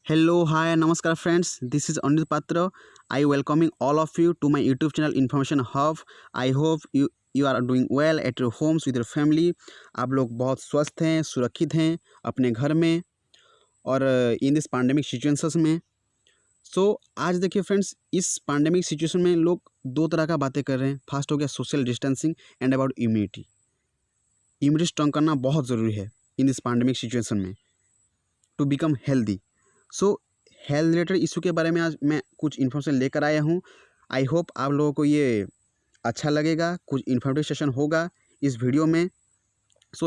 Hello, hi, namaskar friends. This is Anil Patra. I welcoming all of you to my YouTube channel Information Hub. I hope you are doing well at your homes with your family. आप लोग बहुत स्वस्थ हैं, सुरक्षित हैं अपने घर में और इन दिस पैंडेमिक सिचुएशंस में। आज देखिए फ्रेंड्स, इस पैंडेमिक सिचुएशन में लोग दो तरह का बातें कर रहे हैं। फर्स्ट हो गया social distancing and about immunity. Immunity strong करना बहुत ज़रूरी है इन दिस पैंडेमिक सिचुएशन में to become healthy. Health related issue के बारे में आज मैं कुछ इन्फॉर्मेशन लेकर आया हूँ। आई होप आप लोगों को ये अच्छा लगेगा, कुछ इन्फॉर्मेटिव सेशन होगा इस वीडियो में।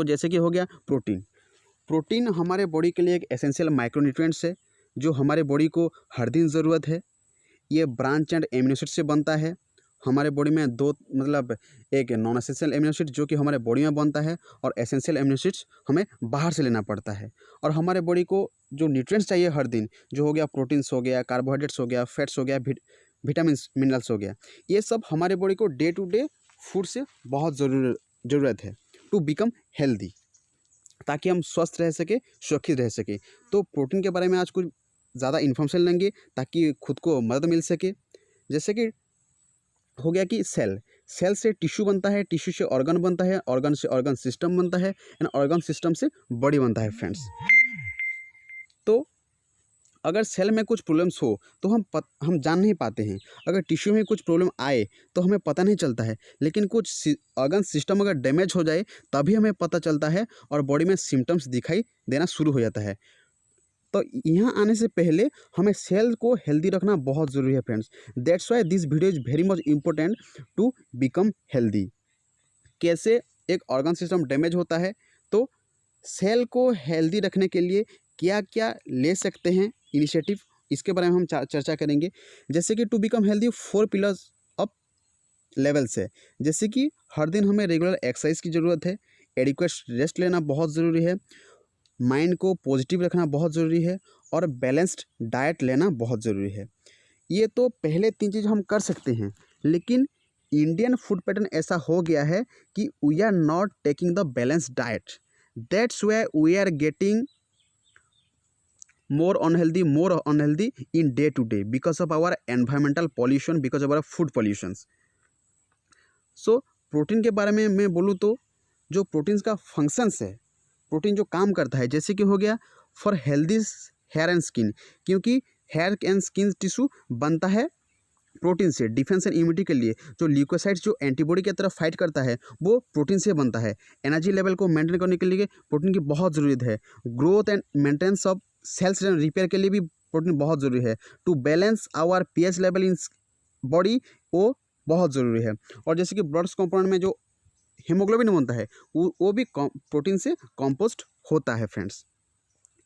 जैसे कि हो गया प्रोटीन हमारे बॉडी के लिए एक एसेंशियल माइक्रोन्यूट्रिएंट्स है जो हमारे बॉडी को हर दिन ज़रूरत है। ये ब्रांच एंड एमिनो एसिड से बनता है। हमारे बॉडी में दो एक नॉन एसेंशियल एमिनो एसिड जो कि हमारे बॉडी में बनता है और एसेंशियल एमिनो एसिड्स हमें बाहर से लेना पड़ता है। और हमारे बॉडी को जो न्यूट्रिएंट्स चाहिए हर दिन, जो हो गया प्रोटीन्स हो गया, कार्बोहाइड्रेट्स हो गया, फैट्स हो गया, विटामिन्स मिनरल्स हो गया, ये सब हमारे बॉडी को डे टू डे फूड से बहुत ज़रूरत है टू बिकम हेल्दी, ताकि हम स्वस्थ रह सके, सुरक्षित रह सके। तो प्रोटीन के बारे में आज कुछ ज़्यादा इन्फॉर्मेशन लेंगे ताकि खुद को मदद मिल सके। जैसे कि हो गया कि सेल से टिश्यू बनता है, टिश्यू से ऑर्गन बनता है, ऑर्गन से ऑर्गन सिस्टम बनता है एंड ऑर्गन सिस्टम से बॉडी बनता है फ्रेंड्स। तो अगर सेल में कुछ प्रॉब्लम्स हो तो हम जान नहीं पाते हैं। अगर टिश्यू में कुछ प्रॉब्लम आए तो हमें पता नहीं चलता है, लेकिन कुछ ऑर्गन सिस्टम अगर डैमेज हो जाए तभी हमें पता चलता है और बॉडी में सिम्टम्स दिखाई देना शुरू हो जाता है। तो यहाँ आने से पहले हमें सेल को हेल्दी रखना बहुत ज़रूरी है friends. That's why this video is very much important to become healthy. कैसे एक ऑर्गन सिस्टम डैमेज होता है, तो सेल को हेल्दी रखने के लिए क्या क्या ले सकते हैं इनिशिएटिव, इसके बारे में हम चर्चा करेंगे। जैसे कि to become healthy 4 pillars of levels है। जैसे कि हर दिन हमें रेगुलर एक्सरसाइज की ज़रूरत है, एडिक्वेट रेस्ट लेना बहुत ज़रूरी है, माइंड को पॉजिटिव रखना बहुत ज़रूरी है और बैलेंस्ड डाइट लेना बहुत ज़रूरी है। ये तो पहले 3 चीज़ हम कर सकते हैं, लेकिन इंडियन फूड पैटर्न ऐसा हो गया है कि we are not taking the balanced diet. That's why we are getting more unhealthy in day to day because of our environmental pollution, because of our food pollutions. Protein के बारे में मैं बोलूँ तो जो प्रोटीन्स का फंक्शंस है, protein जो काम करता है, जैसे कि हो गया for healthy hair and skin, क्योंकि हेयर एंड स्किन टिश्यू बनता है प्रोटीन से। डिफेंस एंड इम्यूनिटी के लिए जो ल्यूकोसाइट्स जो एंटीबॉडी की तरफ फाइट करता है वो प्रोटीन से बनता है। एनर्जी लेवल को मेंटेन करने के लिए प्रोटीन की बहुत ज़रूरत है। Growth and maintenance of cells repair के लिए भी प्रोटीन बहुत ज़रूरी है। To balance our pH level in body वो बहुत ज़रूरी है। और जैसे कि ब्लड कंपाउंड में जो हीमोग्लोबिन बनता है वो भी प्रोटीन से कंपोस्ट होता है फ्रेंड्स।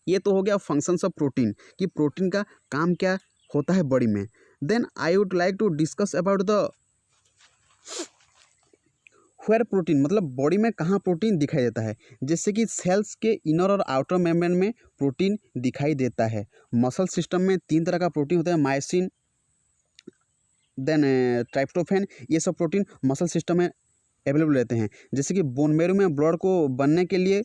ये तो हो गया फंक्शंस ऑफ प्रोटीन कि प्रोटीन का काम क्या होता है बॉडी में। Then I would like to discuss about the where protein, मतलब बॉडी में कहाँ प्रोटीन दिखाई देता है। जैसे कि सेल्स के इनर और आउटर मेम्ब्रेन में प्रोटीन दिखाई देता है। मसल सिस्टम में 3 तरह का प्रोटीन होता है, मायोसिन, देन ट्राइप्टोफैन। ये सब प्रोटीन मसल सिस्टम में अवेलेबल रहते हैं। जैसे कि बोन मैरो में ब्लड को बनने के लिए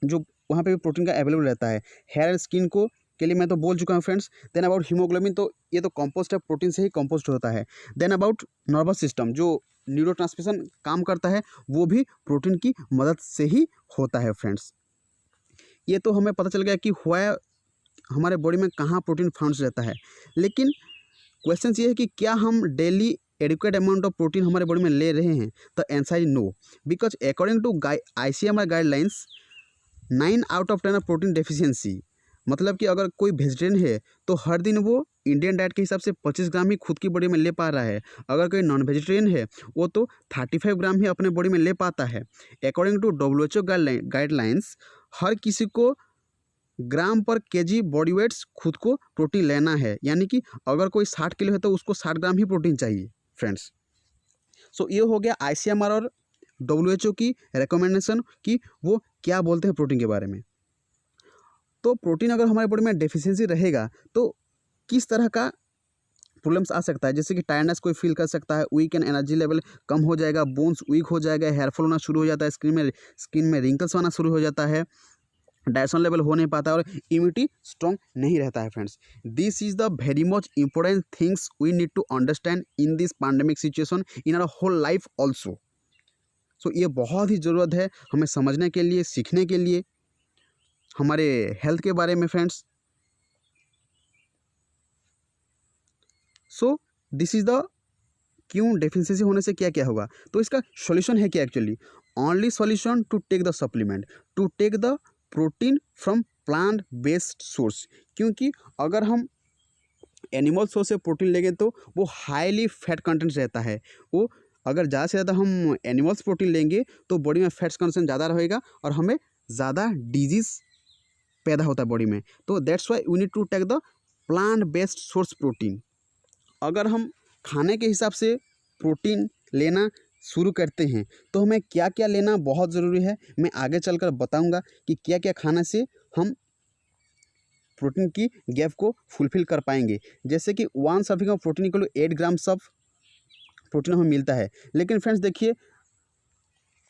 जो वहाँ पे भी प्रोटीन का अवेलेबल रहता है। हेयर एंड स्किन को के लिए मैं तो बोल चुका हूँ फ्रेंड्स। देन अबाउट हीमोग्लोबिन, तो ये तो कंपोस्ट है, प्रोटीन से ही कंपोस्ट होता है। देन अबाउट नर्वस सिस्टम, जो न्यूरोट्रांसमिशन काम करता है वो भी प्रोटीन की मदद से ही होता है फ्रेंड्स। ये तो हमें पता चल गया कि हुआ हमारे बॉडी में कहाँ प्रोटीन फाउंड रहता है। लेकिन क्वेश्चन ये है कि क्या हम daily adequate amount of protein हमारे बॉडी में ले रहे हैं। तो answer is no, because according to ICMR guidelines 9 out of 10 protein deficiency. मतलब कि अगर कोई वेजिटेरियन है तो हर दिन वो इंडियन डाइट के हिसाब से 25 ग्राम ही खुद की बॉडी में ले पा रहा है। अगर कोई नॉन वेजिटेरियन है वो तो 35 ग्राम ही अपने बॉडी में ले पाता है। अकॉर्डिंग टू WHO गाइडलाइंस हर किसी को ग्राम पर केजी बॉडी वेट्स खुद को प्रोटीन लेना है। यानी कि अगर कोई 60 किलो है तो उसको 60 ग्राम ही प्रोटीन चाहिए फ्रेंड्स। ये हो गया ICMR और WHO की रिकमेंडेशन कि वो क्या बोलते हैं प्रोटीन के बारे में। तो प्रोटीन अगर हमारे बॉडी में डेफिशिएंसी रहेगा तो किस तरह का प्रॉब्लम्स आ सकता है। जैसे कि टायर्डनेस कोई फील कर सकता है, वीक एंड एनर्जी लेवल कम हो जाएगा, बोन्स वीक हो जाएगा, हेयर फॉल होना शुरू हो जाता है, स्किन में रिंकल्स आना शुरू हो जाता है, डाइजेशन लेवल हो नहीं पाता है और इम्यूनिटी स्ट्रॉन्ग नहीं रहता है friends. This is the very much important things we need to understand in this pandemic situation in our whole life also. So ये बहुत ही ज़रूरत है हमें समझने के लिए, सीखने के लिए हमारे हेल्थ के बारे में friends. So this is the क्यों डेफिशिएंसी होने से क्या क्या होगा। तो इसका सॉल्यूशन है क्या actually? Only solution to take the supplement, to take the protein from plant based source. क्योंकि अगर हम एनिमल सोर्स से प्रोटीन लेंगे तो वो हाईली फैट कंटेंट रहता है। वो अगर ज़्यादा से ज़्यादा हम एनिमल्स प्रोटीन लेंगे तो बॉडी में फैट्स कंसेंट ज़्यादा रहेगा और हमें ज़्यादा डिजीज़ पैदा होता है बॉडी में। तो that's why we need to take the plant based source protein. अगर हम खाने के हिसाब से प्रोटीन लेना शुरू करते हैं तो हमें क्या क्या लेना बहुत ज़रूरी है, मैं आगे चलकर बताऊंगा कि क्या क्या खाने से हम प्रोटीन की गैप को फुलफिल कर पाएंगे। जैसे कि 1 serving of protein equal to 8 grams of protein हमें मिलता है, लेकिन फ्रेंड्स देखिए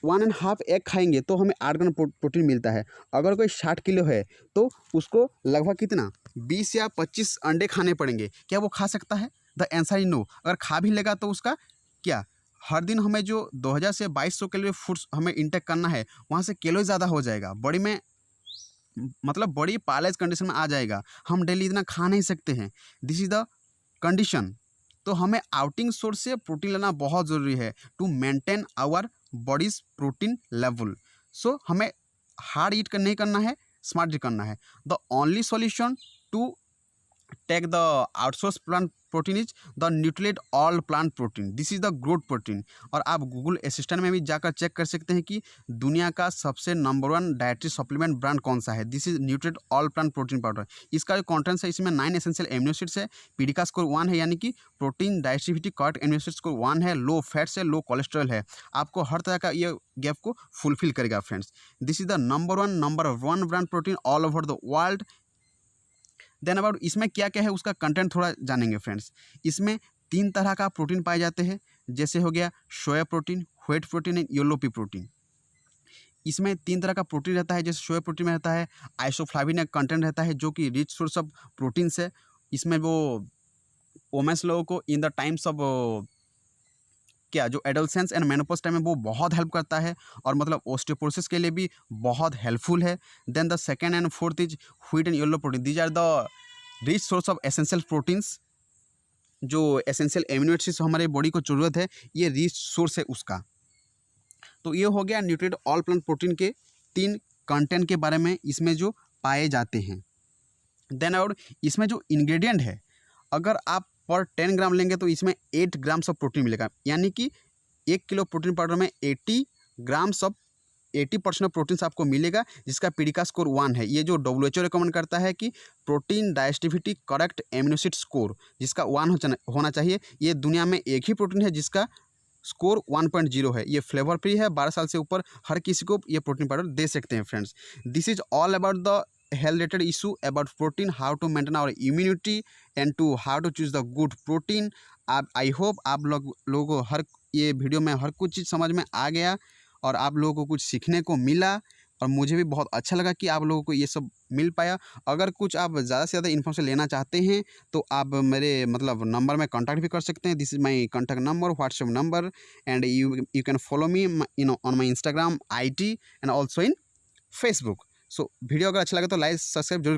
1.5 एग खाएंगे तो हमें 8 ग्राम प्रोटीन मिलता है। अगर कोई 60 किलो है तो उसको लगभग कितना 20 या 25 अंडे खाने पड़ेंगे। क्या वो खा सकता है? The answer is no. अगर खा भी लेगा तो उसका क्या, हर दिन हमें जो 2000 से 2200 कैलोरी फूड्स हमें इंटेक करना है वहाँ से कैलोरी ज़्यादा हो जाएगा, बॉडी में मतलब बॉडी पैरालाइज कंडीशन में आ जाएगा। हम डेली इतना खा नहीं सकते हैं, दिस इज़ द कंडीशन। तो हमें आउटिंग सोर्स से प्रोटीन लेना बहुत ज़रूरी है to maintain our body's protein level. So हमें हार्ड ईट नहीं करना है, स्मार्ट ईट करना है। The only solution to take the outsource plant protein is the Nutriate all plant protein, this is the growth protein. और आप गूगल असिस्टेंट में भी जाकर चेक कर सकते हैं कि दुनिया का सबसे नंबर 1 डाइटरी सप्लीमेंट ब्रांड कौन सा है। This is Nutriate all plant protein powder. इसका जो कॉन्टेंट्स है इसमें 9 एसेंशियल एमिनो एसिड्स है, पीडी का स्कोर 1 है, यानी कि protein digestibility correct amino acid score 1 है, लो फैट्स है, लो कोलेस्ट्रॉल है। आपको हर तरह का ये गैप को फुलफिल करेगा friends. This is the number 1 brand protein all over the world. Then about इसमें क्या क्या है उसका कंटेंट थोड़ा जानेंगे फ्रेंड्स। इसमें 3 तरह का प्रोटीन पाए जाते हैं, जैसे हो गया soya protein, weight protein and yellow P protein. इसमें 3 तरह का प्रोटीन रहता है। जैसे सोया प्रोटीन में रहता है आइसोफ्लाविन का कंटेंट रहता है जो कि रिच सोर्स ऑफ प्रोटीन है। इसमें वो वोमेंस लोगों को इन द टाइम्स ऑफ क्या जो एडोलसेंस एंड मेनोपॉज टाइम में वो बहुत हेल्प करता है और मतलब ऑस्टियोपोरोसिस के लिए भी बहुत हेल्पफुल है। Then the second and fourth is wheat and yellow protein, these are the rich source of essential proteins. जो एसेंशियल एमिनो एसिड्स हमारे बॉडी को ज़रूरत है, ये रिच सोर्स है उसका। तो ये हो गया न्यूट्रिएट ऑल प्लांट प्रोटीन के 3 कंटेंट के बारे में इसमें जो पाए जाते हैं। देन और इसमें जो इंग्रेडिएंट है, अगर आप पर 10 ग्राम लेंगे तो इसमें 8 ग्राम्स ऑफ प्रोटीन मिलेगा, यानी कि 1 किलो प्रोटीन पाउडर में 80% ऑफ प्रोटीन्स आपको मिलेगा, जिसका पीडी का स्कोर 1 है। ये जो WHO रिकमेंड करता है कि protein digestibility correct amino acid score जिसका 1 होना चाहिए। ये दुनिया में एक ही प्रोटीन है जिसका स्कोर 1.0 है। ये फ्लेवर फ्री है, 12 साल से ऊपर हर किसी को ये प्रोटीन पाउडर दे सकते हैं friends. This is all about the health related issue about protein, how to maintain our immunity and to how to choose the good protein। आप आई होप आप लोगों को हर ये वीडियो में हर कुछ चीज़ समझ में आ गया और आप लोगों को कुछ सीखने को मिला और मुझे भी बहुत अच्छा लगा कि आप लोगों को ये सब मिल पाया। अगर कुछ आप ज़्यादा से ज़्यादा इन्फॉर्मेशन लेना चाहते हैं तो आप मेरे मतलब नंबर में कांटेक्ट भी कर सकते हैं। This is my contact number, WhatsApp number and you can follow me on my Instagram IG and also in Facebook. So video अगर अच्छा लगे तो लाइक सब्सक्राइब जरूर